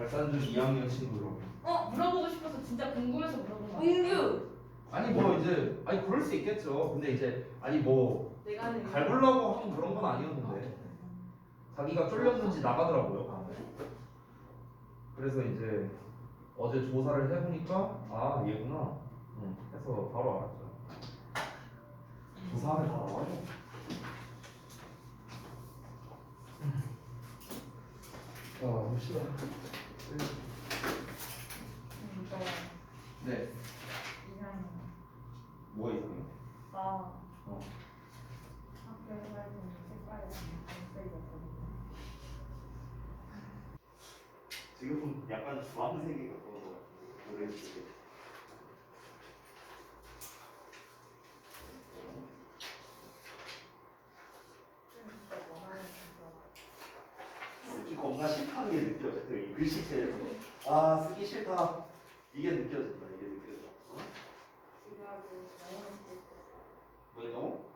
발산중 2학년 친구라고. 물어보고 싶어서 진짜 궁금해서 물어본 거야. 은규. 아니 뭐 이제 아니 그럴 수 있겠죠. 근데 이제 아니 뭐 내가 하는 거. 갈구려고 하는 그런 건 아니었는데 자기가 쫄렸는지 나가더라고요. 아, 그래? 그래서 이제 어제 조사를 해보니까 아 얘구나. 해서 바로 알았죠. 조사하면 다 나와요. 봅시다. 이거 네. 이상해. 뭐가 이상해? 나 어. 학교에 갈 때는 색깔이 안색이었거든요. 지금 약간 주황색이 가까운 것 같은데 모르겠을 때. 쓰기 겁나 싫다는 게 느껴져. 이 글씨체에서 아 쓰기 싫다 이게 느껴진다. 이게 느껴져. 뭐냐고?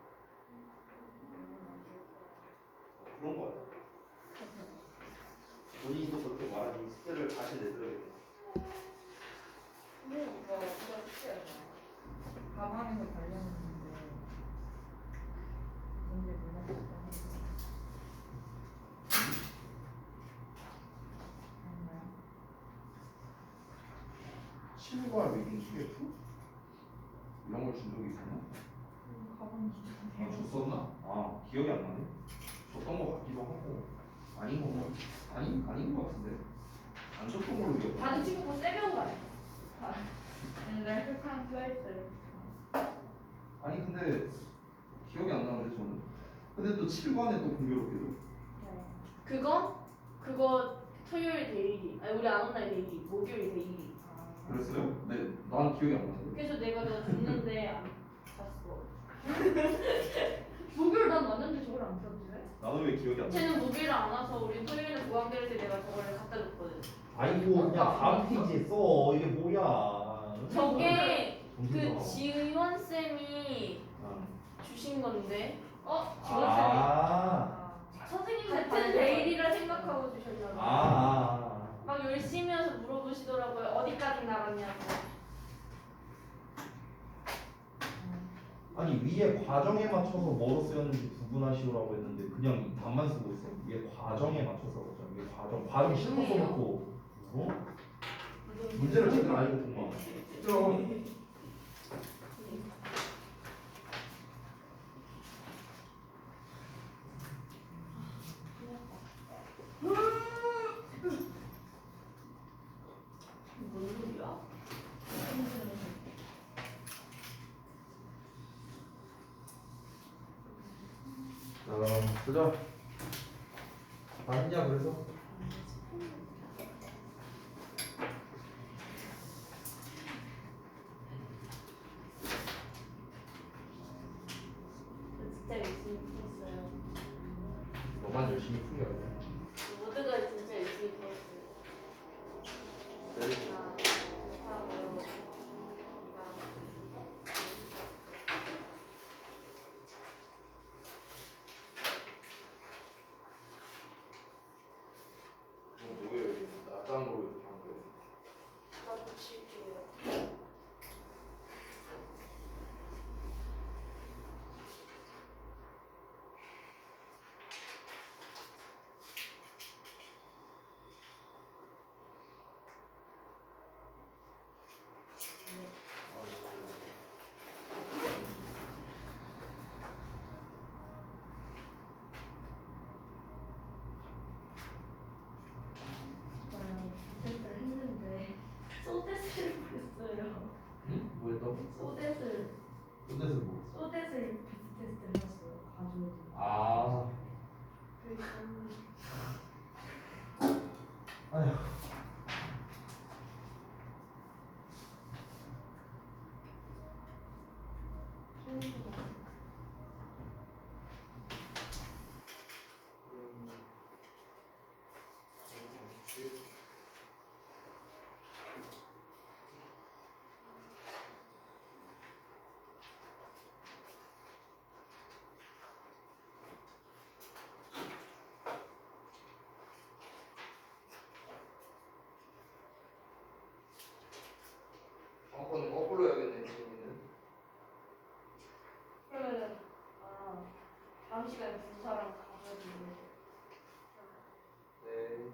그런 거 같아. 본인도 그렇게 말하니 숙제를 다시 내드려야겠다. 근데 이거 숙제였나요? 가방에서 발견했는데 문제 물어봤다. 실과 리딩 CF? 이런 걸 준 적이 있었나? 가방이 줬었나? 아 기억이 안 나네. 줬던 거 같기도 하고 아닌 거 같아. 아닌 거 같은데 안 줬던 걸로 기억. 다른 친구가 세배운 거 아니야? 옛날 흑한 플레이스를. 아니 근데 기억이 안 나는데 저는. 근데 또 7관에 또 공교롭게도 그거 토요일 데일리. 아니 우리 안 온 날 데일리. 목요일 데일리. 그랬어요? 네, 난 기억이 안 나는데. 그래서 내가 너 줬는데 안 잤어. 목요일 난 왔는데 저걸 안 줬지 왜? 나는 왜 기억이 안 나? 쟤는 목요일 안 와서 우리 토요일에 무한대를 때 내가 저걸 갖다 줬거든. 아이고 그냥 다음 페이지에 써. 이게 뭐야? 저게 정신이 그 지원 쌤이 어. 주신 건데. 아. 선생님 같은 데일리라 생각하고 주셨나 봐. 막 열심히 해서 물어보시더라고요. 어디까지 나갔냐고. 아니 위에 과정에 맞춰서 뭐로 쓰였는지 구분하시오라고 했는데 그냥 이 답만 쓰고 있어. 위에 과정에 맞춰서 그죠. 위에 과정 씹어 써놓고 문제를 제대로 안 읽었구만. 뭔 소리야? 보자. 다 했냐 그래서? 진짜 열심히 풀었어요. 너만 열심히 풀려. 모두가 진짜 열심히 풀었어요. 네. 뭐예요? 나장으로 이렇게 한 거예요? 나 붙일게요. 테스트를 했는데 소데스를 그랬어요. 응? 뭐 했다고? 소데스를 끝내서 뭐? 소데스를 비트 테스트를 했어요. 가져오고. 아. 아휴. 시간에 부사랑 가가지고. 네.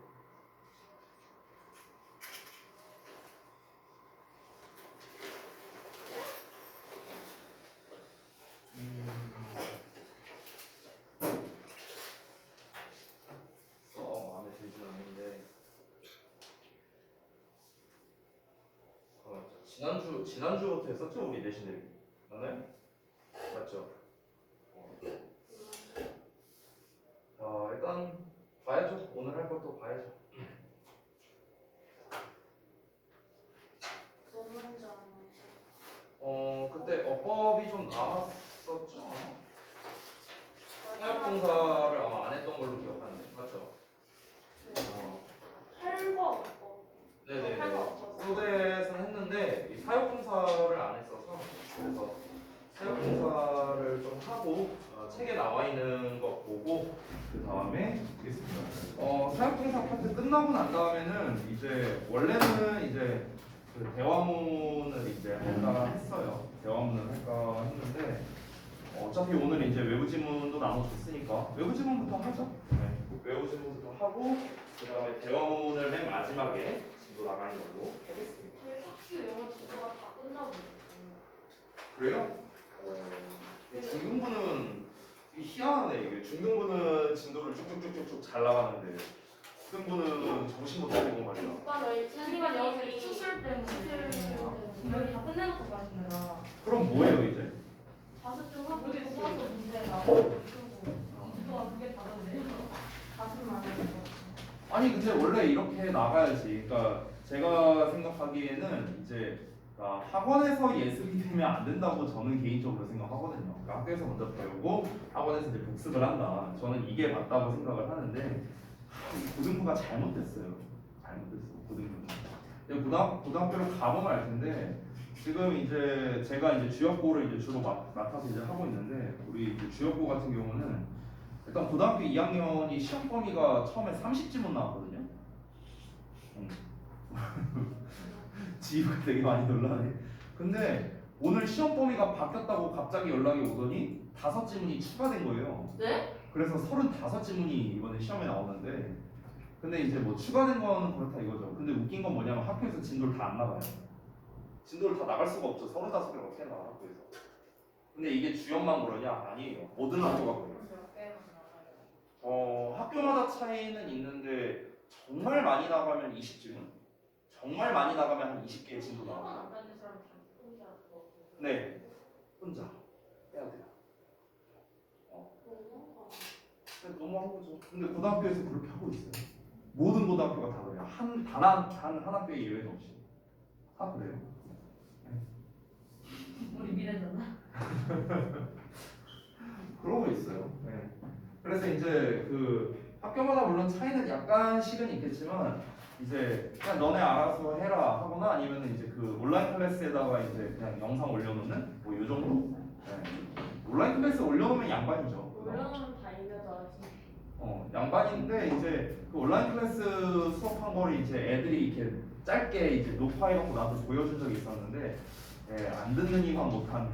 마음에 들진 않는데. 지난주부터 했었죠 우리 내신 내기. 네? 맞죠? 일단 봐야죠. 오늘 할 것도 봐야죠. 너무 먼저 안 그때 어법이 좀 남았었죠. 사역봉사를 아마 안 했던 걸로 기억하는데 맞죠? 할거 없고. 네네. 할거 없어서. 소대에서는 했는데 이 사역봉사를 안 했어서 그래서 사역봉사를 좀 하고 책에 나와 있는 거 보고 그 다음에 사역봉사 파트 끝나고 난 다음에는 이제 원래는 이제 그 대화문을 이제 할까 했어요. 대화문을 할까 했는데 어차피 오늘 이제 외부 지문도 나눠줬으니까 외부 지문부터 하죠. 네. 외부 지문부터 하고 그 다음에 대화문을 맨 마지막에 진도 나가는 걸로 하겠습니다. 저희 학교 영어 진도가 다 끝나고 있어요. 그래요? 중등부는 희한하네. 이게 중등부는 진도를 쭉쭉쭉쭉 잘 나가는데 중등부는 정신 못 차리고 말이야. 오빠 너희 하지만 여기 이 추술 때문에 여기 다 끝내놓고 가시느라 그럼 뭐예요 이제? 다섯 좀 하고 그게 뽑아서 문제 나오고 그동안 그게 다던데요. 다섯만 해서 아니 근데 원래 이렇게 나가야지. 그러니까 제가 생각하기에는 이제 학원에서 예습이 되면 안 된다고 저는 개인적으로 생각하거든요. 그러니까 학교에서 먼저 배우고 학원에서 이제 복습을 한다. 저는 이게 맞다고 생각을 하는데 이 고등부가 잘못됐어요. 잘못됐어 고등부는. 근데 고등학교를 가보면 알 텐데 지금 이제 제가 이제 주역고를 이제 주로 맡아서 이제 하고 있는데 우리 이제 주역고 같은 경우는 일단 고등학교 2학년이 시험 범위가 처음에 30지문 나왔거든요. 지우가 되게 많이 놀라네. 근데 오늘 시험 범위가 바뀌었다고 갑자기 연락이 오더니 5지문이 추가된 거예요. 네? 그래서 35지문이 이번에 시험에 나오는데 근데 이제 뭐 추가된 거는 그렇다 이거죠. 근데 웃긴 건 뭐냐면 학교에서 진도를 다 안 나가요. 진도를 다 나갈 수가 없죠. 35개를 어떻게 나가 학교에서. 근데 이게 주역만 그러냐? 아니에요. 모든 학교가 그래요. 학교마다 차이는 있는데 정말 많이 나가면 20지문, 정말 많이 나가면 한 20개의 진도 나와요. 네, 혼자 해야 돼요. 근데 너무한 거죠. 근데 고등학교에서 그렇게 하고 있어요. 모든 고등학교가 다 그래요. 단 한 학교에 예외도 없이 다 그래요. 우리 미래잖아. 그러고 있어요. 네. 그래서 이제 그 학교마다 물론 차이는 약간씩은 있겠지만 이제 그냥 너네 알아서 해라 하거나 아니면 이제 그 온라인 클래스에다가 이제 그냥 영상 올려놓는 뭐 이 정도. 네. 온라인 클래스 올려놓으면 양반이죠. 물론 다 이겨져. 양반인데 이제 그 온라인 클래스 수업한 거를 이제 애들이 이렇게 짧게 이제 녹화해갖고 나도 보여준 적이 있었는데. 안 듣는 이만 못한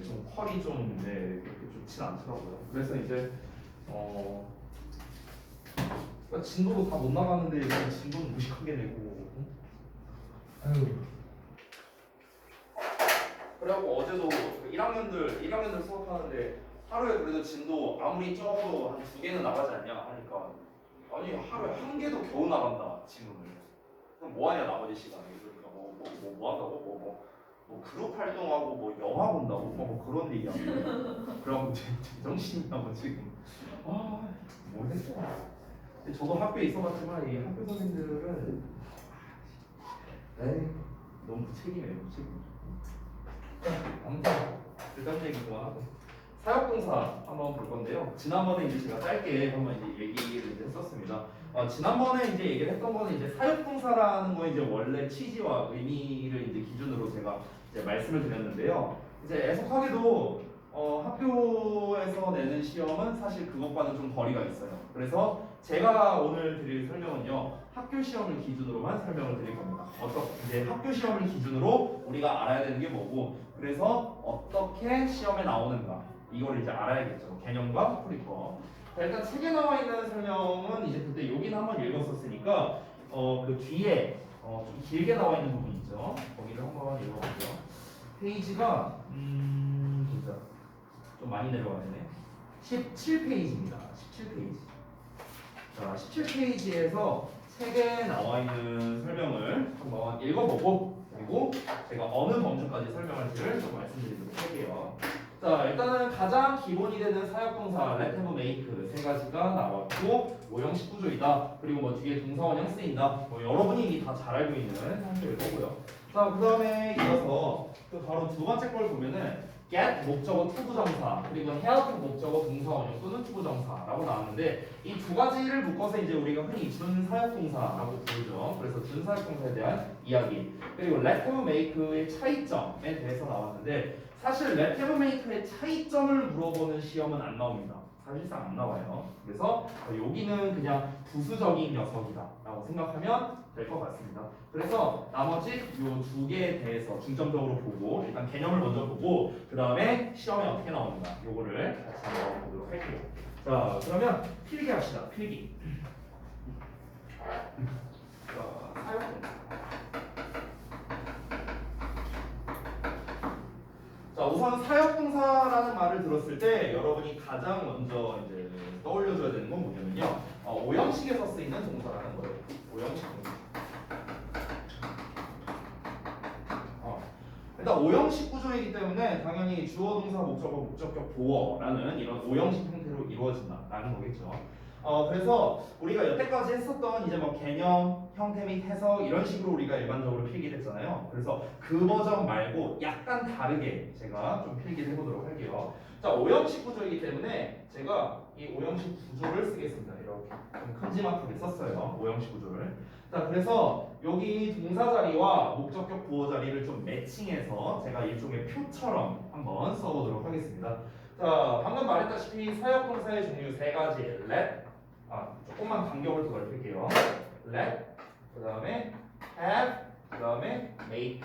좀 퀄이 좀 그렇게 좋진 않더라고요. 그래서 이제 그러니까 진도도 다 못 나가는데 그냥 진도는 무식하게 내고 아유. 그래갖고 어제도 그 1학년들 수업하는데 하루에 그래도 진도 아무리 적어도 한 2개는 나가지 않냐 하니까 아니 하루에 1개도 겨우 나간다 진도를. 그럼 뭐하냐 나머지 시간에. 뭐 한다고? 뭐 그룹 활동하고 뭐 영화 본다고? 뭐 그런 얘기야. 그래갖고 제정신이냐고 지금. 모르겠어. 근데 저도 학교에 있어봤지만 이 학교 선생님들은 너무 무책임해요. 무책임. 아무튼 일단 얘기 그만하고 사역봉사 한번 볼 건데요. 지난번에 이제 제가 짧게 한번 이제 얘기를 이제 했었습니다. 지난번에 이제 얘기를 했던 거는 이제 사역봉사라는 거 이제 원래 취지와 의미를 이제 기준으로 제가 이제 말씀을 드렸는데요. 이제 애석하게도 학교에서 내는 시험은 사실 그것과는 좀 거리가 있어요. 그래서 제가 오늘 드릴 설명은요, 학교 시험을 기준으로만 설명을 드릴 겁니다. 이제 학교 시험을 기준으로 우리가 알아야 되는 게 뭐고, 그래서 어떻게 시험에 나오는가 이거를 이제 알아야겠죠. 개념과 풀이법. 자, 일단 책에 나와 있는 설명은 이제 그때 여기는 한번 읽었었으니까 그 뒤에 좀 길게 나와 있는 부분 있죠. 거기를 한번 읽어볼게요. 페이지가 진짜 좀 많이 내려가네. 17페이지입니다. 17페이지. 자, 17페이지에서 책에 나와 있는 설명을 한번 읽어보고 그리고 제가 어느 범주까지 설명할지를 좀 말씀드리도록 할게요. 자, 일단은 가장 기본이 되는 사역동사 let, have, make 세 가지가 나왔고 오형식 구조이다. 그리고 뭐 뒤에 동사원형 쓰인다. 뭐 여러분이 이미 다 잘 알고 있는 형식일 거고요. 자, 그 다음에 이어서 그 바로 두 번째 걸 보면은 get 목적어 투부정사 그리고 have 목적어 동사원형 또는 투부정사라고 나왔는데 이 두 가지를 묶어서 이제 우리가 흔히 준사역동사라고 부르죠. 그래서 준사역동사에 대한 이야기 그리고 let, have, make의 차이점에 대해서 나왔는데 사실 let, have, make의 차이점을 물어보는 시험은 안 나옵니다. 사실상 안 나와요. 그래서 여기는 그냥 부수적인 녀석이다라고 생각하면 될 것 같습니다. 그래서 나머지 요 두 개에 대해서 중점적으로 보고 일단 개념을 먼저 보고 그 다음에 시험에 어떻게 나오는가 요거를 같이 한번 보도록 할게요. 자, 그러면 필기 합시다. 필기. 자, 사용동사. 자, 우선 사역동사라는 말을 들었을 때 여러분이 가장 먼저 이제 떠올려줘야 되는 건 뭐냐면요. 오형식에서 쓰이는 동사라는 거예요. 오형식 동사. 일단 오형식 구조이기 때문에 당연히 주어, 동사, 목적어, 목적격, 보어라는 이런 오형식 형태로 이루어진다라는 거겠죠. 그래서 우리가 여태까지 했었던 이제 뭐 개념, 형태 및 해석 이런 식으로 우리가 일반적으로 필기를 했잖아요. 그래서 그 버전 말고 약간 다르게 제가 좀 필기를 해보도록 할게요. 자, 오형식 구조이기 때문에 제가 이 오형식 구조를 쓰겠습니다. 이렇게 좀 큼지막하게 썼어요. 오형식 구조를. 자, 그래서 여기 동사 자리와 목적격 보어 자리를 좀 매칭해서 제가 일종의 표처럼 한번 써보도록 하겠습니다. 자, 방금 말했다시피 사역동사의 종류 세 가지 let, 조금만 간격을 더 넓힐게요. let, 그 다음에 have, 그 다음에 make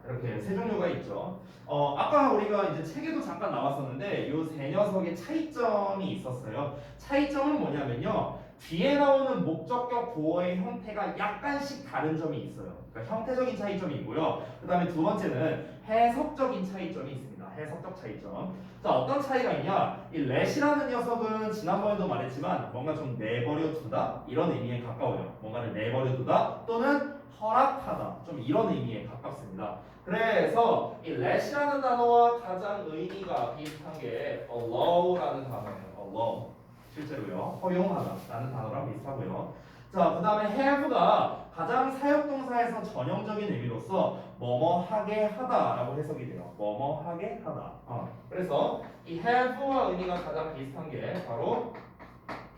이렇게 세 종류가 있죠. 아까 우리가 이제 책에도 잠깐 나왔었는데 이 세 녀석의 차이점이 있었어요. 차이점은 뭐냐면요. 뒤에 나오는 목적격 보어의 형태가 약간씩 다른 점이 있어요. 그러니까 형태적인 차이점이 있고요. 그 다음에 두 번째는 해석적인 차이점이 있습니다. 해석적 차이점. 자, 어떤 차이가 있냐? 이 let이라는 녀석은 지난번에도 말했지만 뭔가 좀 내버려 두다 이런 의미에 가까워요. 뭔가를 내버려 두다 또는 허락하다 좀 이런 의미에 가깝습니다. 그래서 이 let이라는 단어와 가장 의미가 비슷한 게 allow라는 단어예요. allow. 실제로요. 허용하다라는 단어랑 비슷하고요. 자, 그 다음에 have가 가장 사역동사에서 전형적인 의미로서 뭐뭐하게 하다라고 해석이 돼요. 뭐뭐하게 하다. 그래서 이 have와 의미가 가장 비슷한 게 바로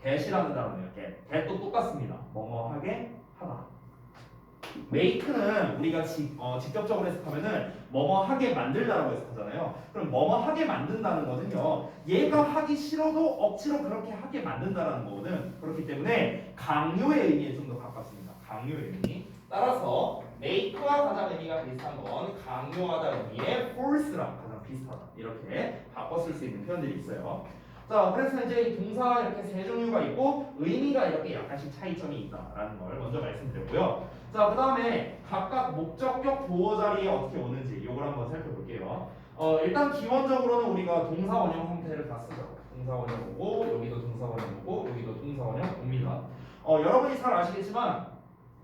get이라는 단어예요. get도 똑같습니다. 뭐뭐하게 하다. make는 우리가 직접적으로 해석하면은 뭐뭐하게 만들다라고 해석하잖아요. 그럼 뭐뭐하게 만든다는 거는요. 얘가 하기 싫어도 억지로 그렇게 하게 만든다라는 거거든. 그렇기 때문에 강요의 의미에 좀 더 가깝습니다. 강요의 의미. 따라서 make와 가장 의미가 비슷한 건 강요하다 의미의 force랑 가장 비슷하다. 이렇게 바꿔 쓸 수 있는 표현들이 있어요. 자, 그래서 이제 이 동사 이렇게 세 종류가 있고 의미가 이렇게 약간씩 차이점이 있다라는 걸 먼저 말씀드렸고요. 자, 그 다음에 각각 목적격 보어 자리에 어떻게 오는지 이걸 한번 살펴볼게요. 일단 기본적으로는 우리가 동사 원형 형태를 다 쓰죠. 동사 원형 오고 여기도 동사 원형 오고 여기도 동사 원형 옵니다. 여러분이 잘 아시겠지만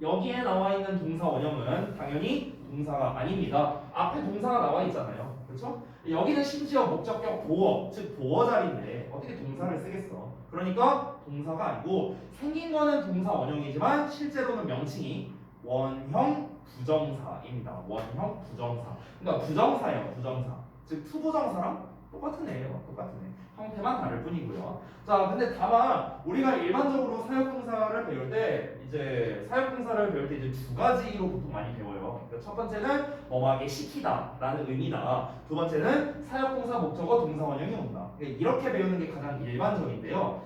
여기에 나와 있는 동사 원형은 당연히 동사가 아닙니다. 앞에 동사가 나와 있잖아요. 그렇죠? 여기는 심지어 목적격 보어, 즉 보어 자리인데 어떻게 동사를 쓰겠어? 그러니까 동사가 아니고 생긴 거는 동사 원형이지만 실제로는 명칭이 원형 부정사입니다. 원형 부정사. 그러니까 부정사예요. 부정사. 즉 투부정사랑 똑같은 애예요. 똑같은 애. 형태만 다를 뿐이고요. 자, 근데 다만 우리가 일반적으로 사역동사를 배울 때 이제 두 가지로 보통 많이 배워요. 그러니까 첫 번째는 뭐뭐하게 시키다라는 의미다. 두 번째는 사역동사 목적어 동사 원형이 온다. 이렇게 배우는 게 가장 일반적인데요.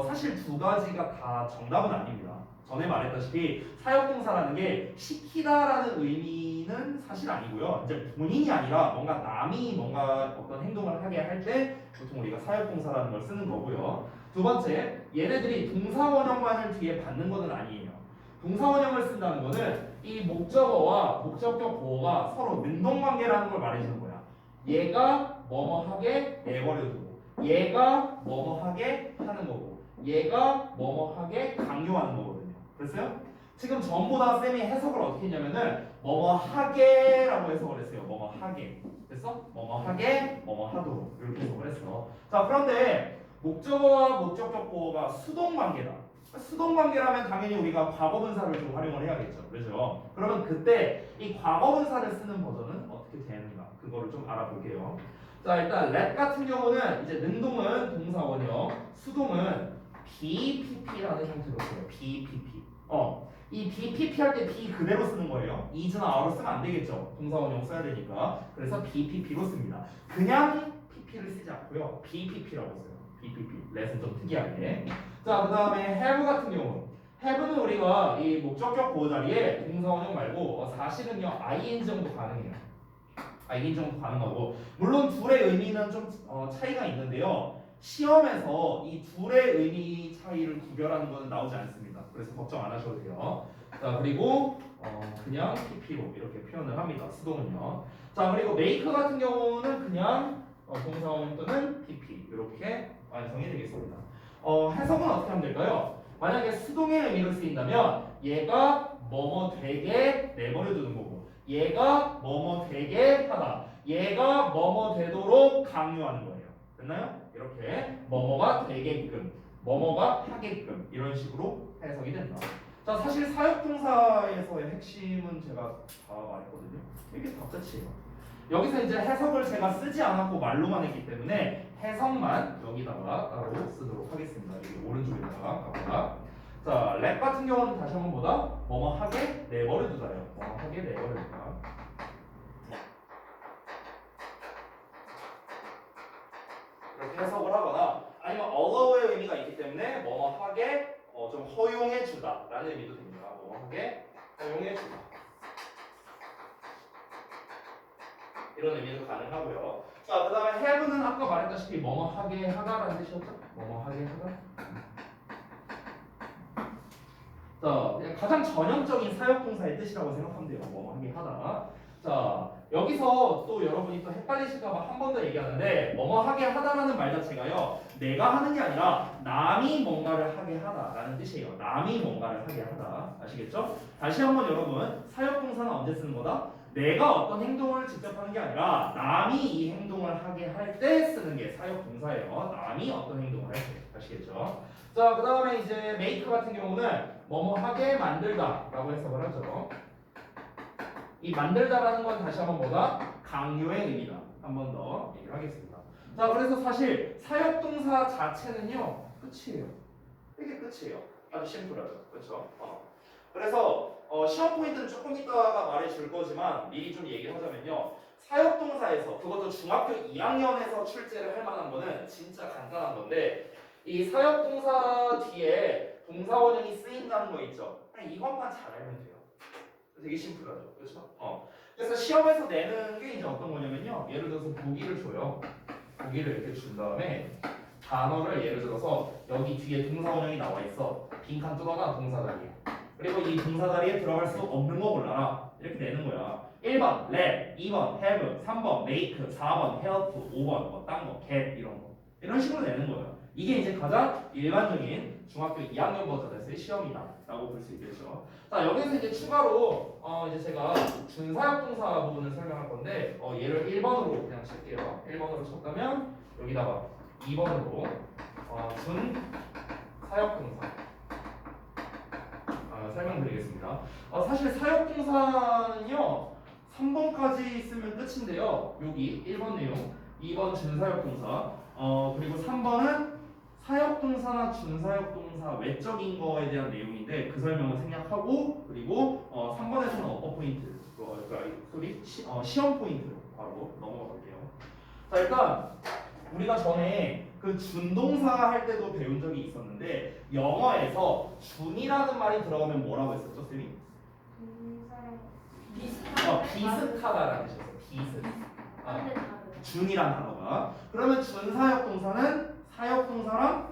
사실 두 가지가 다 정답은 아닙니다. 전에 말했다시피 사역동사라는 게 시키다라는 의미는 사실 아니고요. 이제 본인이 아니라 뭔가 남이 뭔가 어떤 행동을 하게 할 때 보통 우리가 사역동사라는 걸 쓰는 거고요. 두 번째, 얘네들이 동사원형만을 뒤에 받는 것은 아니에요. 동사원형을 쓴다는 것은 이 목적어와 목적격 보어가 서로 능동관계라는 걸 말해주는 거야. 얘가 뭐뭐 하게 내버려두고, 얘가 뭐뭐 하게 하는 거고, 얘가 뭐뭐 하게 강요하는 거거든요. 그랬어요? 지금 전부 다 쌤이 해석을 어떻게 했냐면은 뭐뭐 하게라고 해석을 했어요. 뭐뭐 하게. 됐어? 뭐뭐 하게, 뭐뭐 하도록 이렇게 해석을 했어. 자, 그런데 목적어와 목적격 보어가 수동 관계다. 수동 관계라면 당연히 우리가 과거분사를 좀 활용을 해야겠죠. 그렇죠? 그러면 그때 이 과거분사를 쓰는 버전은 어떻게 되는가? 그거를 좀 알아볼게요. 자, 일단 let 같은 경우는 이제 능동은 동사원형, 수동은 BPP라는 형태로 써요. BPP. 이 BPP 할 때 B 그대로 쓰는 거예요. is나 are로 쓰면 안 되겠죠. 동사원형 써야 되니까. 그래서 BPP로 씁니다. 그냥 PP를 쓰지 않고요. BPP라고 써요. BPP. let은 좀 특이하게. 자, 그 다음에 have 같은 경우. have는 우리가 이 목적격 보호 자리에 동사원형 말고 사실은요 ing 정도 가능해요. ing 정도 가능하고 물론 둘의 의미는 좀 차이가 있는데요. 시험에서 이 둘의 의미 차이를 구별하는 것은 나오지 않습니다. 그래서 걱정 안 하셔도 돼요. 자, 그리고 그냥 PP로 이렇게 표현을 합니다. 수동은요. 자, 그리고 make 같은 경우는 그냥 동사원형 또는 PP 이렇게 완성이 되겠습니다. 해석은 어떻게 하면 될까요? 만약에 수동의 의미로 쓰인다면 얘가 뭐뭐 되게 내버려 두는 거고 얘가 뭐뭐 되게 하다 얘가 뭐뭐 되도록 강요하는 거예요. 됐나요? 이렇게 뭐뭐가 되게끔 뭐뭐가 하게끔 이런 식으로 해석이 된다. 자, 사실 사역동사에서의 핵심은 제가 다 말했거든요. 이게 다 끝이에요. 여기서 이제 해석을 제가 쓰지 않았고 말로만 했기 때문에 해석만 여기다가 따로 쓰도록 하겠습니다. 여기 오른쪽에다가 갑니다. 자, 랩 같은 경우는 다시 한번 보다 뭐뭐 하게 내버려 두다요. 뭐뭐 하게 내버려 두다. 이렇게 해석을 하거나 아니면 allow의 의미가 있기 때문에 뭐뭐 하게 좀 허용해 주다라는 의미도 됩니다. 뭐뭐 하게 허용해 주다. 이런 의미도 가능하고요. 자, 그 다음에 have는 아까 말했다시피 뭐뭐 하게 하다라는 뜻이었죠? 뭐뭐 하게 하다. 자, 그냥 가장 전형적인 사역동사의 뜻이라고 생각하면 돼요. 뭐뭐 하게 하다. 자, 여기서 또 여러분이 또 헷갈리실까봐 한 번 더 얘기하는데 뭐뭐 하게 하다라는 말 자체가요. 내가 하는 게 아니라 남이 뭔가를 하게 하다라는 뜻이에요. 남이 뭔가를 하게 하다. 아시겠죠? 다시 한번 여러분, 사역동사는 언제 쓰는 거다? 내가 어떤 행동을 직접 하는 게 아니라 남이 이 행동을 하게 할 때 쓰는 게 사역동사예요. 남이 어떤 행동을 할 때. 아시겠죠? 자, 그 다음에 이제 make 같은 경우는 뭐뭐 하게 만들다 라고 해석을 하죠. 이 만들다라는 건 다시 한번 뭐다? 강요의 의미다. 한 번 더 얘기를 하겠습니다. 자, 그래서 사실 사역동사 자체는요 끝이에요. 이게 끝이에요. 아주 심플하죠. 그렇죠? 그래서 시험 포인트는 조금 이따가 말해줄 거지만 미리 좀 얘기를 하자면요. 사역동사에서 그것도 중학교 2학년에서 출제를 할 만한 거는 진짜 간단한 건데 이 사역동사 뒤에 동사원형이 쓰인다는 거 있죠. 그냥 이것만 잘 알면 돼요. 되게 심플하죠. 그렇죠? 그래서 시험에서 내는 게 이제 어떤 거냐면요. 예를 들어서 보기를 줘요. 보기를 이렇게 준 다음에 단어를 예를 들어서 여기 뒤에 동사원형이 나와 있어. 빈칸 뚫어놔 동사 자리에. 그리고 이 동사 자리에 들어갈 수 없는 거 골라라. 이렇게 내는 거야. 1번 let, 2번 have, 3번 make, 4번 help, 5번 뭐 딴 거, get 이런 거. 이런 식으로 내는 거예요. 이게 이제 가장 일반적인 중학교 2학년 버전에서의 시험이다 라고 볼 수 있겠죠. 자, 여기서 이제 추가로 이제 제가 준사역동사 부분을 설명할 건데 얘를 1번으로 그냥 칠게요. 1번으로 쳤다면 여기다가 2번으로 준사역동사 설명드리겠습니다. 사실 사역동사는요 3번까지 쓰면 끝인데요. 여기 1번 내용, 2번 준사역동사, 그리고 3번은 사역동사나 준사역동사 외적인 거에 대한 내용인데 그 설명을 생략하고 그리고 3번에서는 어퍼 포인트, 시험 포인트로 바로 넘어가 볼게요. 자, 일단 우리가 전에 그 준동사 할 때도 배운 적이 있었는데 영어에서 준이라는 말이 들어가면 뭐라고 했었죠, 쌤이? 비슷하다라는 뜻이었어요. 비슷. 준이란 단어가. 그러면 준사역 동사는 사역 동사랑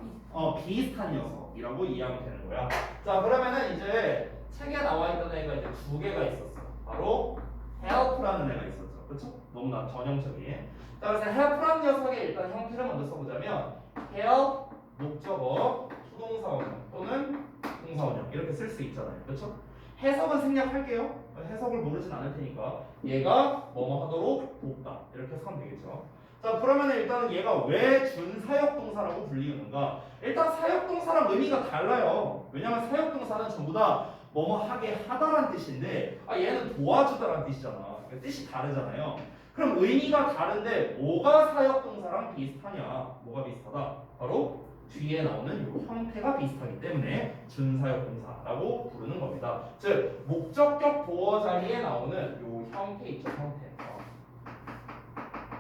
비슷한 녀석이라고 이해하면 되는 거야. 자, 그러면은 이제 책에 나와 있던 애가 이제 두 개가 있었어. 바로 help라는 애가 있었죠. 그렇죠? 너무나 전형적인. 자, 그래서 help라는 녀석의 일단 형태를 먼저 써보자면 help 목적어 수동사원형 또는 동사원형 이렇게 쓸 수 있잖아요. 그렇죠? 해석은 생략할게요. 해석을 모르진 않을 테니까 얘가 뭐뭐 하도록 돕다 이렇게 해석하면 되겠죠. 자, 그러면 일단은 얘가 왜 준사역동사라고 불리는가? 일단 사역동사랑 의미가 달라요. 왜냐하면 사역동사는 전부 다 뭐뭐 하게 하다란 뜻인데 얘는 도와주다란 뜻이잖아. 그러니까 뜻이 다르잖아요. 그럼 의미가 다른데 뭐가 사역동사랑 비슷하냐? 뭐가 비슷하다? 바로 뒤에 나오는 이 형태가 비슷하기 때문에 준사역동사라고 부르는 겁니다. 즉 목적격 보어 자리에 나오는 이 형태 있죠, 형태.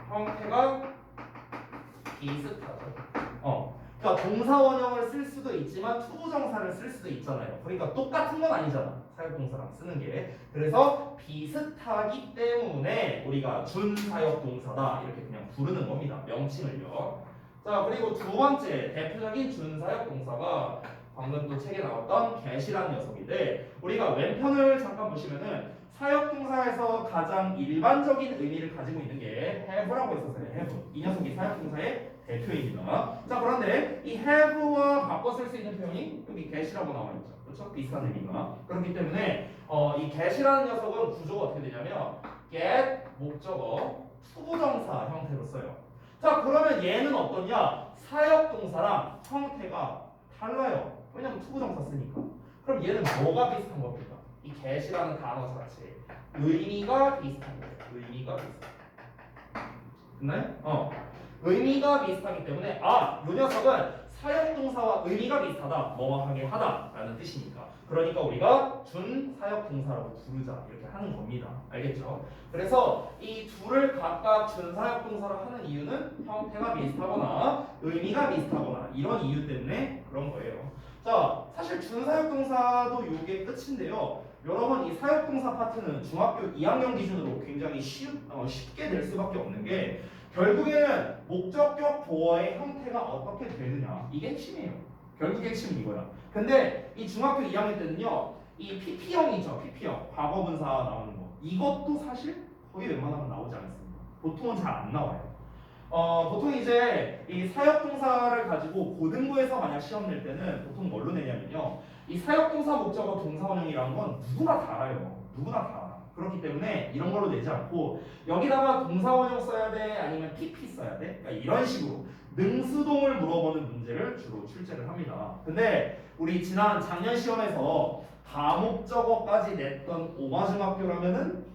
형태가 비슷하죠. 그러니까 동사원형을 쓸 수도 있지만 투부정사를 쓸 수도 있잖아요. 그러니까 똑같은 건 아니잖아. 사역동사랑 쓰는 게. 그래서 비슷하기 때문에 우리가 준사역동사다 이렇게 그냥 부르는 겁니다. 명칭을요. 자, 그리고 두 번째 대표적인 준사역 동사가 방금 또 책에 나왔던 get이라는 녀석인데 우리가 왼편을 잠깐 보시면은 사역 동사에서 가장 일반적인 의미를 가지고 있는 게 have라고 있었어요. have. 이 녀석이 사역 동사의 대표입니다. 자, 그런데 이 have와 바꿔 쓸 수 있는 표현이 여기 get이라고 나와 있죠. 그렇죠? 비슷한 의미가. 그렇기 때문에 이 get이라는 녀석은 구조가 어떻게 되냐면 get 목적어 투부정사 형태로 써요. 자, 그러면 얘는 어떠냐? 사역동사랑 형태가 달라요. 왜냐면 투부정사 쓰니까. 그럼 얘는 뭐가 비슷한 겁니까? 이 get이라는 단어 자체 의미가 비슷한 거예요. 의미가 비슷한. 됐나요? 의미가 비슷하기 때문에 이 녀석은 사역동사와 의미가 비슷하다. 뭐뭐 하게 하다라는 뜻이니까. 그러니까 우리가 준사역동사라고 부르자 이렇게 하는 겁니다. 알겠죠? 그래서 이 둘을 각각 준사역동사로 하는 이유는 형태가 비슷하거나 의미가 비슷하거나 이런 이유 때문에 그런 거예요. 자, 사실 준사역동사도 이게 끝인데요. 여러분 이 사역동사 파트는 중학교 2학년 기준으로 굉장히 쉽게 낼 수밖에 없는 게 결국에는 목적격 보어의 형태가 어떻게 되느냐 이게 핵심이에요. 결국 핵심은 이거야. 근데 이 중학교 2학년 때는요 이 PP형이죠. PP형 과거분사 나오는 거 이것도 사실 거의 웬만하면 나오지 않습니다. 보통은 잘 안 나와요. 보통 이제 이 사역동사를 가지고 고등부에서 만약 시험 낼 때는 보통 뭘로 내냐면요 이 사역동사 목적어 동사원형이라는 건 누구나 다 알아요. 누구나 다 알아. 그렇기 때문에 이런 걸로 내지 않고 여기다가 동사원형 써야 돼 아니면 PP 써야 돼? 그러니까 이런 식으로 능수동을 물어보는 문제를 주로 출제를 합니다. 근데 우리 지난 작년 시험에서 다목적어까지 냈던 오마중학교라면은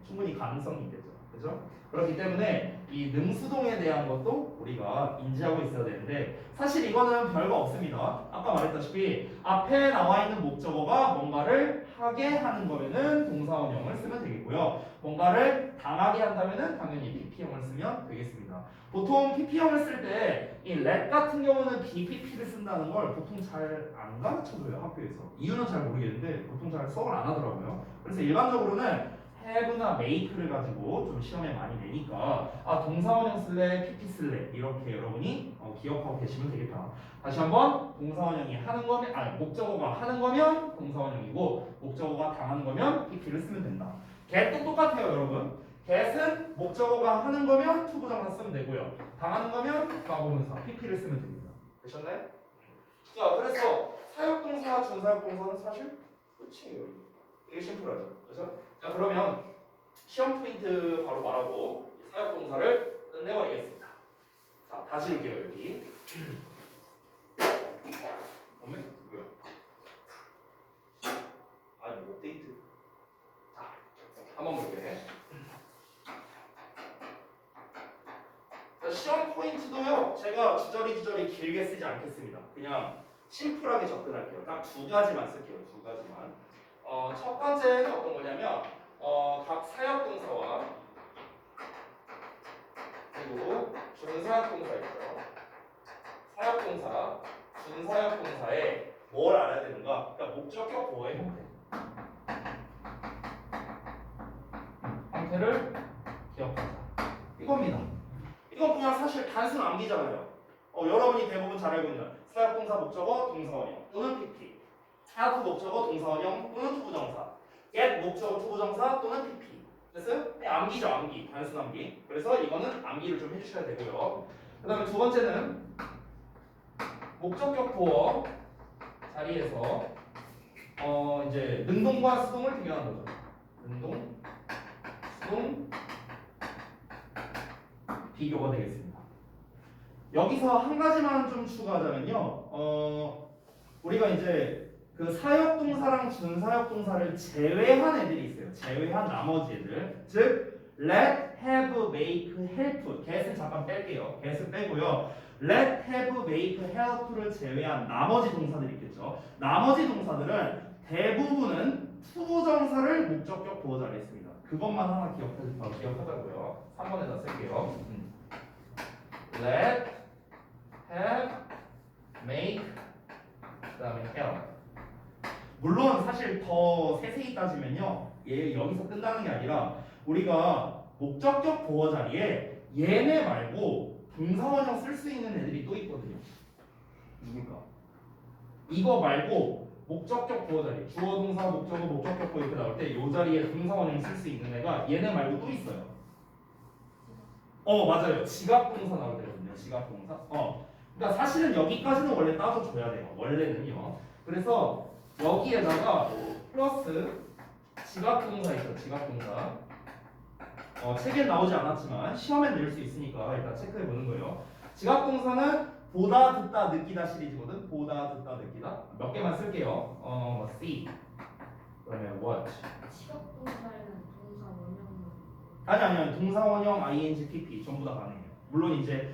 충분히 가능성이 있겠죠. 그죠? 그렇기 때문에 이 능수동에 대한 것도 우리가 인지하고 있어야 되는데 사실 이거는 별거 없습니다. 아까 말했다시피 앞에 나와 있는 목적어가 뭔가를 하게 하는 거면은 동사원형을 쓰면 되겠고요. 뭔가를 당하게 한다면은 당연히 PP형을 쓰면 되겠습니다. 보통 PP형을 쓸 때 이 let 같은 경우는 BPP를 쓴다는 걸 보통 잘 안 가르쳐줘요 학교에서. 이유는 잘 모르겠는데 보통 잘 수업을 안 하더라고요. 그래서 일반적으로는 have나 make를 가지고 좀 시험에 많이 내니까 동사원형 쓸래 PP 쓸래 이렇게 여러분이 기억하고 계시면 되겠다. 다시 한번 동사원형이 하는 거면 목적어가 하는 거면 동사원형이고 목적어가 당하는 거면 PP를 쓰면 된다. get도 똑같아요 여러분. get은 목적어가 하는 거면 투부정사 쓰면 되고요. 당하는 거면 과거분사 PP를 쓰면 됩니다. 되셨나요? 자, 그래서 사역동사, 준사역동사는 사실 끝이에요. 되게 심플하죠. 그렇죠? 자, 그러면 시험 포인트 바로 말하고 사역동사를 끝내버리겠습니다. 자, 다시 읽게요 여기. 뭐야? 아니 업데이트. 자, 한번 볼게. 자, 시험 포인트도요. 제가 주저리 길게 쓰지 않겠습니다. 그냥 심플하게 접근할게요. 딱 두 가지만 쓸게요. 두 가지만. 첫 번째는 어떤 거냐면 각 사역동사와 그리고 준사역동사 있죠. 사역동사, 준사역동사에 뭘 알아야 되는가? 그러니까 목적격 보호의 형태. 형태를 기억하자. 이겁니다. 이건 그냥 사실 단순 암기잖아요. 여러분이 대부분 잘 알고 있는 사역동사 목적어 동사원형 또는 PP, help 목적어 동사원형 또는 투부정사, get 목적어 투부정사 또는 PP. 됐어요? 네, 암기죠, 암기. 단순 암기. 그래서 이거는 암기를 좀 해주셔야 되고요. 그 다음에 두 번째는 목적격 보어 자리에서 이제 능동과 수동을 비교하는 거죠. 능동, 수동 비교가 되겠습니다. 여기서 한 가지만 좀 추가하자면요. 우리가 이제 그 사역동사랑 준사역동사를 제외한 애들이 있어요. 제외한 나머지 애들. 즉 let, have, make, help. get은 잠깐 뺄게요. get을 빼고요. let, have, make, help를 제외한 나머지 동사들이 있겠죠. 나머지 동사들은 대부분은 투부정사를 목적격 보호 자리에 씁니다. 그것만 하나 기억하자고요. 3번에다 쓸게요. let, have, make, 그 다음에 help. 물론 사실 더 세세히 따지면요, 얘 여기서 끝나는 게 아니라 우리가 목적격 보호 자리에 얘네 말고 동사원형 쓸 수 있는 애들이 또 있거든요. 누굴까? 이거 말고 목적격 보호 자리, 주어 동사 목적어 목적격 보호 이렇게 나올 때 이 자리에 동사원형 쓸 수 있는 애가 얘네 말고 또 있어요. 맞아요. 지각 동사 나올 때거든요. 지각 동사. 그러니까 사실은 여기까지는 원래 따져줘야 돼요. 원래는요. 그래서 여기에다가 플러스 지각동사 있죠. 지각동사. 책에 나오지 않았지만 시험에 낼 수 있으니까 일단 체크해 보는 거예요. 지각동사는 보다, 듣다, 느끼다 시리즈거든. 보다, 듣다, 느끼다. 몇 개만 쓸게요. see. 그다음에 watch. 지각동사에는 동사 원형만. 아니 동사 원형 ing, pp 전부 다 가능해요. 물론 이제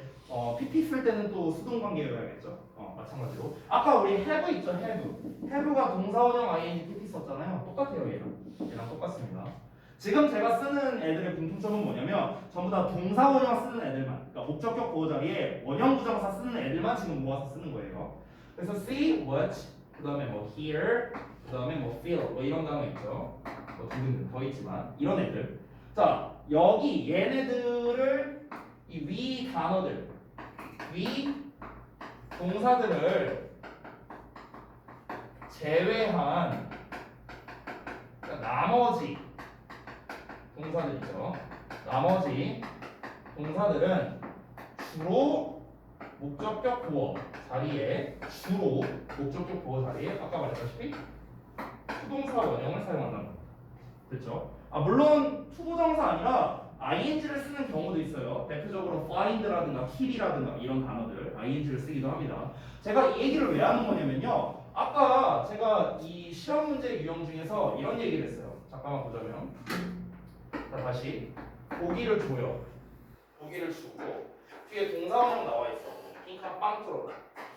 pp 쓸 때는 또 수동 관계여야겠죠. 마찬가지로 아까 우리 have 있죠. have가 동사 원형 ing, pp 썼잖아요. 똑같아요. 얘랑 똑같습니다. 지금 제가 쓰는 애들의 공통점은 뭐냐면 전부 다 동사 원형 쓰는 애들만, 그러니까 목적격 보호 자리에 원형 부정사 쓰는 애들만 지금 모아서 쓰는 거예요. 그래서 see, watch, 그 다음에 뭐 hear, 그 다음에 뭐 feel, 뭐 이런 단어 있죠. 뭐 등등 더 있지만 이런 애들. 자, 여기 얘네들을 이 위 단어들, 위 동사들을 제외한 그러니까 나머지 동사들이죠. 나머지 동사들은 주로 목적격 보어 자리에 아까 말했다시피 투동사 원형을 사용한다는 겁니다. 됐죠? 물론 투부정사 아니라 ing를 쓰는 경우도 있어요. 대표적으로 find라든가 kill이라든가 이런 단어들 ing를 쓰기도 합니다. 제가 이 얘기를 왜 하는 거냐면요. 아까 제가 이 시험 문제 유형 중에서 이런 얘기를 했어요. 잠깐만 보자면, 자 다시 보기를 줘요. 보기를 주고 뒤에 동사원형 나와 있어. 빈칸 빵 뚫어라.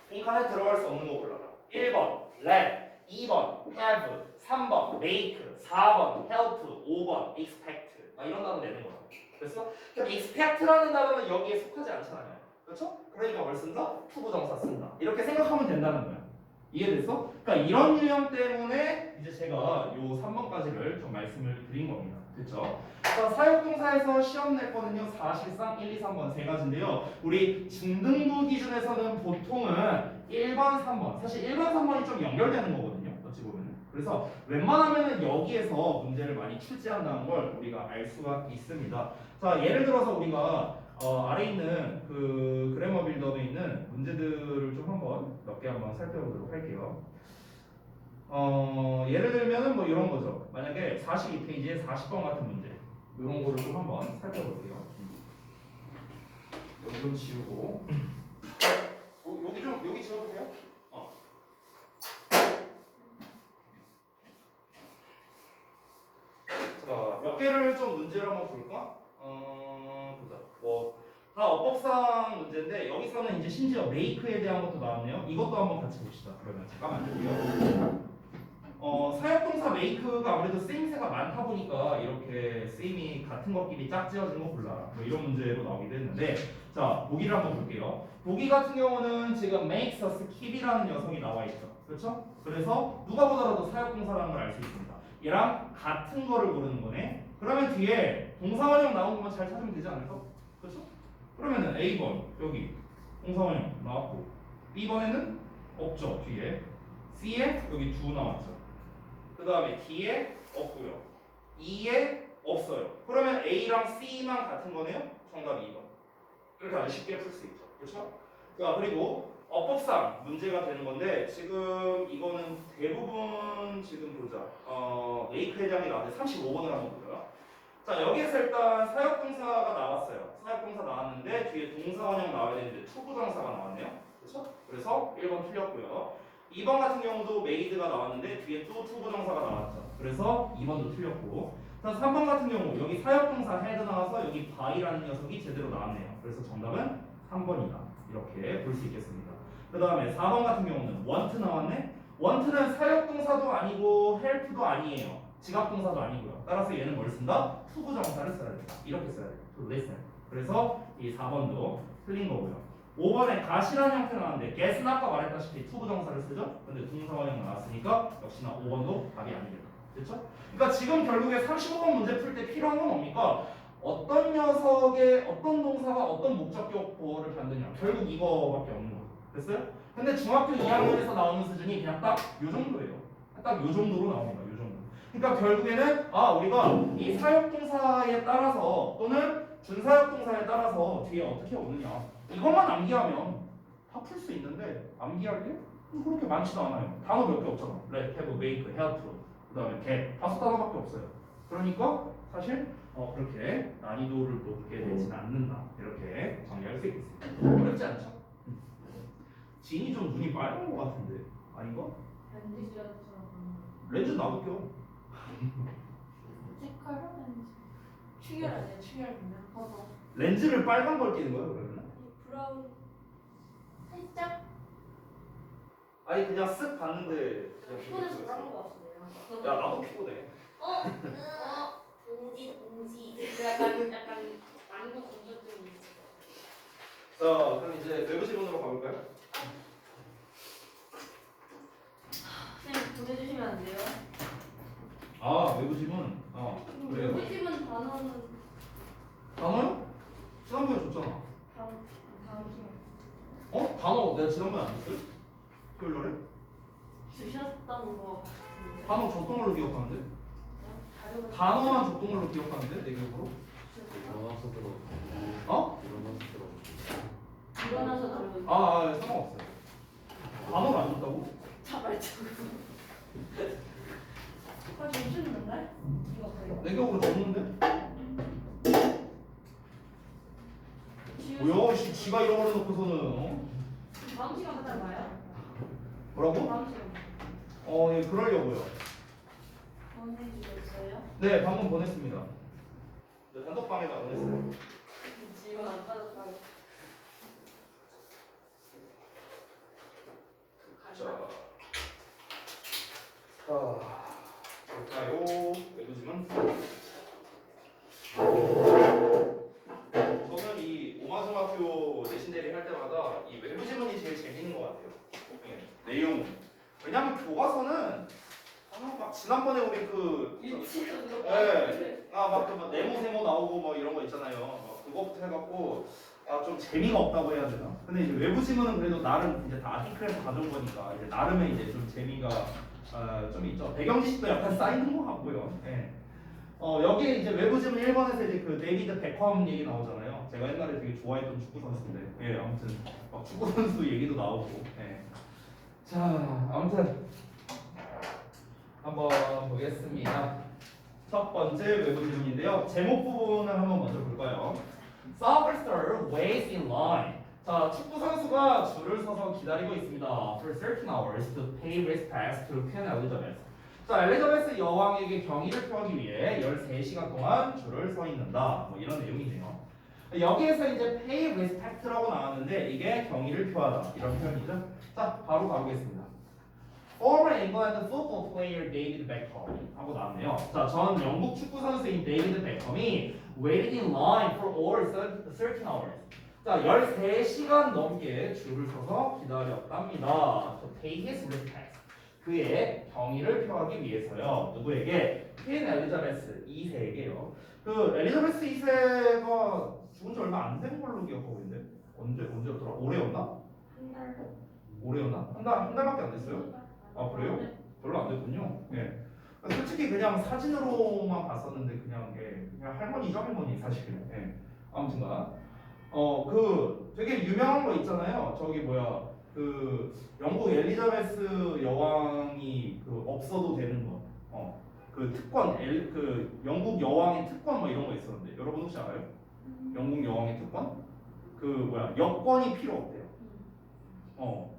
빈칸에 들어갈 수 없는 거 골라라. 1번 let, 2번 have, 3번 make, 4번 help, 5번 expect. 이런 단어 내는 거야. 그래서 expect라는 단어는 여기에 속하지 않잖아요. 그렇죠? 그러니까 뭘 쓴다? 투부정사 쓴다. 이렇게 생각하면 된다는 거야. 이해됐어? 그러니까 이런 유형 때문에 이제 제가 요 3번까지를 좀 말씀을 드린 겁니다. 됐죠? 자, 사역동사에서 시험 낼 거는요. 사실상 1, 2, 3번 세 가지인데요. 우리 중등부 기준에서는 보통은 1번, 3번. 사실 1번, 3번이 좀 연결되는 거거든요. 어찌 보면. 그래서 웬만하면은 여기에서 문제를 많이 출제한다는 걸 우리가 알 수가 있습니다. 자, 예를 들어서 우리가 아래 있는 그 그래머 빌더에 있는 문제들을 좀 한번 몇 개 한번 살펴보도록 할게요. 예를 들면은 뭐 이런 거죠. 만약에 42페이지에 40번 같은 문제 이런 거를 좀 한번 살펴볼게요. 여기 좀 지우고 여기 지워도 돼요? 자, 몇 개를 좀 문제를 한번 볼까? 보자. 다 어법상 문제인데 여기서는 이제 심지어 make에 대한 것도 나왔네요. 이것도 한번 같이 봅시다. 그러면 잠깐만요. 사역동사 make가 아무래도 쓰임새가 많다 보니까 이렇게 쓰임이 같은 것끼리 짝지어진 거 골라라. 뭐 이런 문제로 나오기도 했는데, 자 보기를 한번 볼게요. 보기 같은 경우는 지금 makes us keep이라는 녀석이 나와 있죠. 그렇죠? 그래서 누가 보더라도 사역동사라는 걸 알 수 있습니다. 얘랑 같은 거를 고르는 거네. 그러면 뒤에 동사원형 나온 것만 잘 찾으면 되지 않을까? 그렇죠? 그러면은 A번 여기 동사원형 나왔고, B번에는 없죠 뒤에. C에 여기 두 나왔죠. 그 다음에 D에 없고요. E에 없어요. 그러면 A랑 C만 같은 거네요. 정답이 2번. 이렇게 아주 쉽게 풀 수 있죠. 그렇죠? 자, 그리고 어법상 문제가 되는 건데, 지금 이거는 대부분 지금 보자. 메이크 해장이 나왔는데 35번을 한번 보자. 자, 여기에서 일단 사역동사가 나왔어요. 사역동사 나왔는데 뒤에 동사원형 나와야 되는데 투부정사가 나왔네요. 그렇죠? 그래서 1번 틀렸고요. 2번 같은 경우도 메이드가 나왔는데 뒤에 또 투부정사가 나왔죠. 그래서 2번도 틀렸고. 자, 3번 같은 경우 여기 사역동사 헤드 나와서 여기 by라는 녀석이 제대로 나왔네요. 그래서 정답은 3번이다. 이렇게 볼 수 있겠습니다. 그 다음에 4번 같은 경우는 want 나왔네. want는 사역동사도 아니고 help도 아니에요. 지각동사도 아니고요. 따라서 얘는 뭘 쓴다? 투부정사를 써야 된다. 이렇게 써야 돼요. to listen. 그래서 이 4번도 틀린 거고요. 5번에 gat이라는 형태 나왔는데 get은 아까 말했다시피 투부정사를 쓰죠. 근데 동사원형 나왔으니까 역시나 5번도 답이 아니겠다. 됐죠? 그러니까 지금 결국에 35번 문제 풀 때 필요한 건 뭡니까? 어떤 녀석의 어떤 동사가 어떤 목적격 보호를 받느냐. 결국 이거밖에 없는 거예요. 됐어요? 근데 중학교 2학년에서 나오는 수준이 그냥 딱 요 정도예요. 딱 요 정도로 나옵니다. 요 정도. 그러니까 결국에는 우리가 이 사역동사에 따라서 또는 준사역동사에 따라서 뒤에 어떻게 오느냐 이것만 암기하면 다 풀 수 있는데, 암기할 게 그렇게 많지도 않아요. 단어 몇 개 없잖아. let, have, make, help, 그 다음에 get 5단어밖에 없어요. 그러니까 사실 그렇게 난이도를 높게 되지는 않는다. 이렇게 정리할 수 있겠습니다. 어렵지 않죠? 진이 좀 눈이 빨간 것 같은데 아닌가? 렌즈 나도 껴. 색깔은 충혈 아니야 충혈 그냥. 렌즈를 빨간 걸 끼는 거예요 그러면? 브라운. 살짝 아니 그냥 쓱 봤는데 그냥 피곤해서 그랬어요. 그런 거 같은데요. 야 나도 피곤해. 동지 약간 난이도 공전증이 있어. 자 그럼 이제 외부 지문으로 가볼까요? 선생님 보내주시면 안 돼요? 외부 지문. 그래요. 우리 집은 단어는 단어요? 지난번에 줬잖아. 다음 시간 단어 내가 지난번에 안 줬어요? 토요일날에? 주셨던 거 같은데. 단어 줬던 걸로 기억하는데? 자료가 단어만 줬던 걸로 기억하는데 내 기억으로? 일어나서 들어. 어? 일어나서 들어. 일어나서 들어오고 상관없어요. 단어를 안 줬다고? 자발적으로. 점수는 날? 이거 거의. 내 기억으로 줬는데? 뭐야? 지가 잃어버려 놓고서는 다음 시간 끝날 봐요. 뭐라고? 다음 시간. 예, 그러려고요. 보내주셨어요? 네, 방금 보냈습니다. 네, 단톡방에다 보냈어요. 지금 안 빠졌다고. 볼까요? 외부지문. 저는 이 오마중학교 내신 대리 할 때마다 이 외부지문이 제일 재밌는 것 같아요. 내용. 왜냐면 교과서는 막 지난번에 우리 막 네모 세모 나오고 뭐 이런 거 있잖아요. 막 그거부터 해갖고 좀 재미가 없다고 해야 되나? 근데 이제 외부 지문은 그래도 나름 이제 다 아티클에서 가져온 거니까 이제 나름의 이제 좀 재미가 좀 있죠. 배경 지식도 약간 쌓이는 것 같고요. 예. 여기에 이제 외부 지문 1번에서 이제 그 데이비드 베컴 얘기 나오잖아요. 제가 옛날에 되게 좋아했던 축구 선수인데, 예, 아무튼 막 축구 선수 얘기도 나오고. 예. 자, 아무튼 한번 보겠습니다. 첫 번째 외부 질문인데요. 제목 부분을 한번 먼저 볼까요? Soccer star waits in line. 자, 축구 선수가 줄을 서서 기다리고 있습니다. For 13 hours to pay respects to Queen Elizabeth. 자, 엘리자베스 여왕에게 경의를 표하기 위해 13시간 동안 줄을 서 있는다. 뭐 이런 내용이네요. 여기에서 이제 pay respect라고 나왔는데 이게 경의를 표하다 이런 표현이죠. 자, 바로 가보겠습니다. Former England football player David Beckham 하고 나왔네요. 자, 전 영국 축구 선수인 데이비드 베컴이 waited in line for over 13 hours. 자, 13시간 넘게 줄을 서서 기다렸답니다. To pay his respects. 그의 경의를 표하기 위해서요. 누구에게? 퀸 엘리자베스 2세에게요. 그 엘리자베스 2세가 죽은 지 얼마 안 된 걸로 기억하고 있는데 언제였더라? 올해였나? 한 달. 올해였나? 한 달밖에 안 됐어요? 아 그래요? 별로 안 됐군요. 예. 솔직히 그냥 사진으로만 봤었는데 그냥 할머니죠 할머니 사실은. 예. 아무튼간 그 되게 유명한 거 있잖아요. 저기 뭐야 그 영국 엘리자베스 여왕이 그 없어도 되는 거. 그 특권 그 영국 여왕의 특권 뭐 이런 거 있었는데 여러분 혹시 알아요? 영국 여왕의 특권? 그 뭐야 여권이 필요 없대요.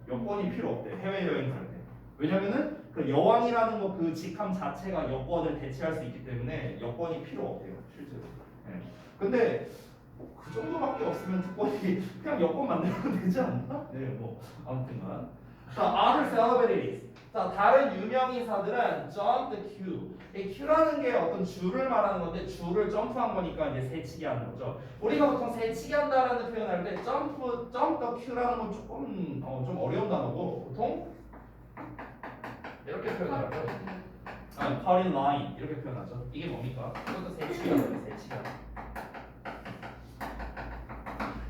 여권이 필요 없대 해외 여행 갈 때. 왜냐면은 그 여왕이라는 거 그 직함 자체가 여권을 대체할 수 있기 때문에 여권이 필요 없대요 실제로. 예. 근데 그 정도밖에 없으면 특권이 그냥 여권 만들면 되지 않나? 네, 뭐 아무튼간. 자, other celebrities. 자, 다른 유명 인사들은 jump the queue. 이 queu라는 게 어떤 줄을 말하는 건데 줄을 점프한 거니까 이제 새치기 하는 거죠. 우리가 보통 새치기 한다라는 표현할 때 jump the queu라는 건 조금 좀 어려운 단어고 보통 이렇게 표현하죠. cut in line 이렇게 표현하죠. 이게 뭡니까? 이것도 새치기라고 해요. 새치기.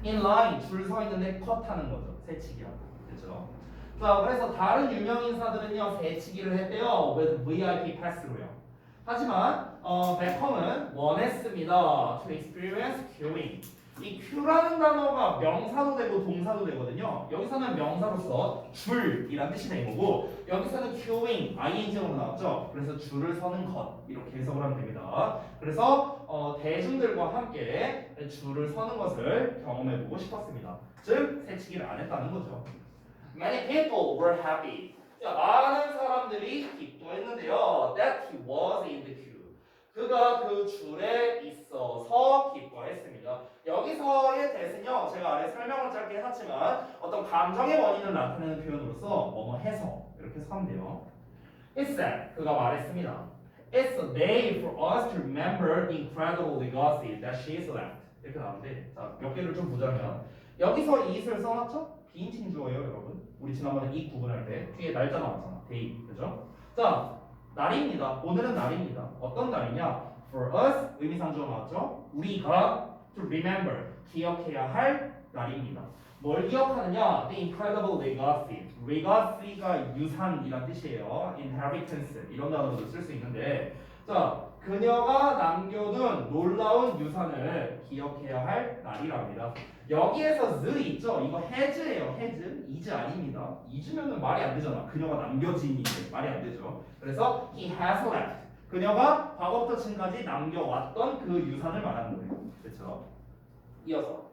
in line 줄 서 있는데 컷하는 거죠. 새치기라고. 그렇죠? 자, 그래서 다른 유명 인사들은요 새치기를 했대요. with VIP 패스로요. 하지만 베컴은 원했습니다. to experience queuing. 이 queu라는 단어가 명사도 되고 동사도 되거든요. 여기서는 명사로서 줄이란 뜻이 된 거고 여기서는 queuing ing으로 나왔죠. 그래서 줄을 서는 것 이렇게 해석을 하면 됩니다. 그래서 대중들과 함께 줄을 서는 것을 경험해보고 싶었습니다. 즉 새치기를 안 했다는 거죠. Many people were happy. 자, 많은 사람들이 기뻐했는데요. That he was in the queue. 그가 그 줄에 있어서 기뻐했습니다. 여기서의 that은요, 제가 아래 설명을 짧게 해놨지만 어떤 감정의 원인을 나타내는 표현으로서 뭐뭐 해서 이렇게 해서 하면 돼요. It said, 그가 말했습니다. It's a day for us to remember the incredible legacy that she's left. 이렇게 나오는데, 자, 몇 개를 좀 보자면 여기서 it을 써놨죠? 비인칭 주어예요, 여러분. 우리 지난번에 이 구분할 때 뒤에 날짜 나왔잖아, day, 그죠? 자, 날입니다. 오늘은 날입니다. 어떤 날이냐? For us 의미상주어 나왔죠? 우리가 to remember 기억해야 할 날입니다. 뭘 기억하느냐? The incredible legacy. legacy가 유산이란 뜻이에요. inheritance 이런 단어도 쓸 수 있는데, 자, 그녀가 남겨둔 놀라운 유산을 기억해야 할 날이랍니다. 여기에서 the 있죠? 이거 has예요. has, is 아닙니다. is면은 말이 안 되잖아. 그녀가 남겨진인데 말이 안 되죠. 그래서 he has left. 그녀가 과거부터 지금까지 남겨왔던 그 유산을 말하는 거예요. 그렇죠? 이어서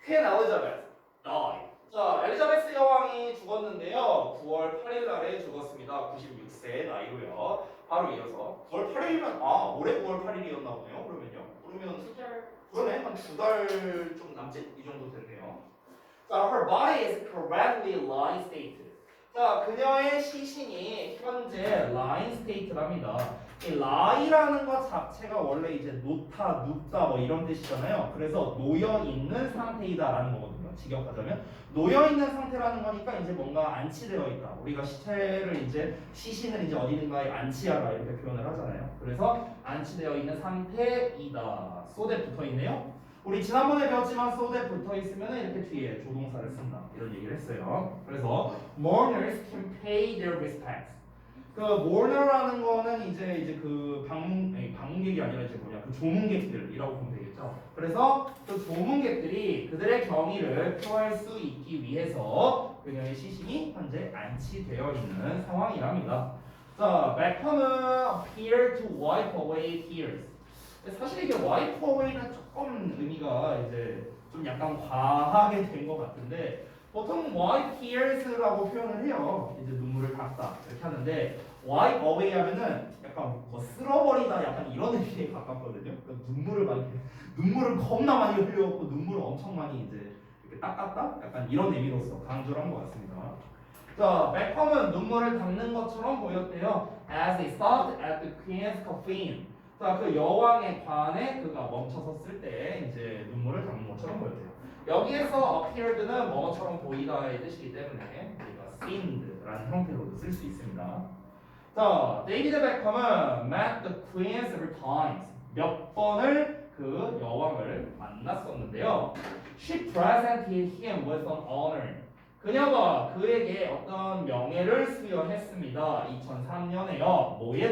Queen Elizabeth died. 자, 엘리자베스 여왕이 죽었는데요. 9월 8일 날에 죽었습니다. 96세 나이로요. 바로 이어서 9월 8일이면 올해 9월 8일이었나 보네요. 그러면 그러네 한 2달 좀 남짓 이 정도 됐네요. 자, her body is currently lying state. 자, 그녀의 시신이 현재 lying state랍니다. 이 lie라는 것 자체가 원래 이제 놓다, 눕다 뭐 이런 뜻이잖아요. 그래서 놓여 있는 상태이다라는 거거든요. 직역하자면 놓여 있는 상태라는 거니까 이제 뭔가 안치되어 있다. 우리가 시신을 이제 어디든가에 안치하라 이렇게 표현을 하잖아요. 그래서 안치되어 있는 상태이다. 소대 붙어 있네요. 우리 지난번에 배웠지만 so that 붙어 있으면 이렇게 뒤에 조동사를 쓴다 이런 얘기를 했어요. 그래서 mourners can pay their respects. 그 mourner라는 거는 이제 그 방문객이 아니라 이제 그 조문객들이라고 보면 되겠죠. 그래서 그 조문객들이 그들의 경의를 표할 수 있기 위해서 그녀의 시신이 현재 안치되어 있는 상황이랍니다. 자, 베컴은 appear to wipe away tears. 사실 이게 wipe away는 조금 의미가 이제 좀 약간 과하게 된 것 같은데 보통 wipe tears라고 표현을 해요. 이제 눈물을 닦다 이렇게 하는데 wipe away 하면은 약간 뭐 쓸어버리다 약간 이런 의미에 가깝거든요. 그러니까 눈물을 겁나 많이 흘려갖고 눈물을 엄청 많이 이제 이렇게 닦았다 약간 이런 의미로서 강조를 한 것 같습니다. 자, 베컴은 눈물을 닦는 것처럼 보였대요. As he stopped at the queen's coffin. 자, 그 여왕의 관에 그가 멈춰섰을 때 이제 눈물을 닦는 것처럼 보였대요. 여기에서 appeared는 뭐처럼 보이다의 뜻이기 때문에 우리가 seemed라는 형태로도 쓸 수 있습니다. 자, 데이비드 베컴은 met the queen several times. 몇 번을 그 여왕을 만났었는데요. She presented him with an honor. 그녀가 그에게 어떤 명예를 수여했습니다. 2003년에요. 뭐에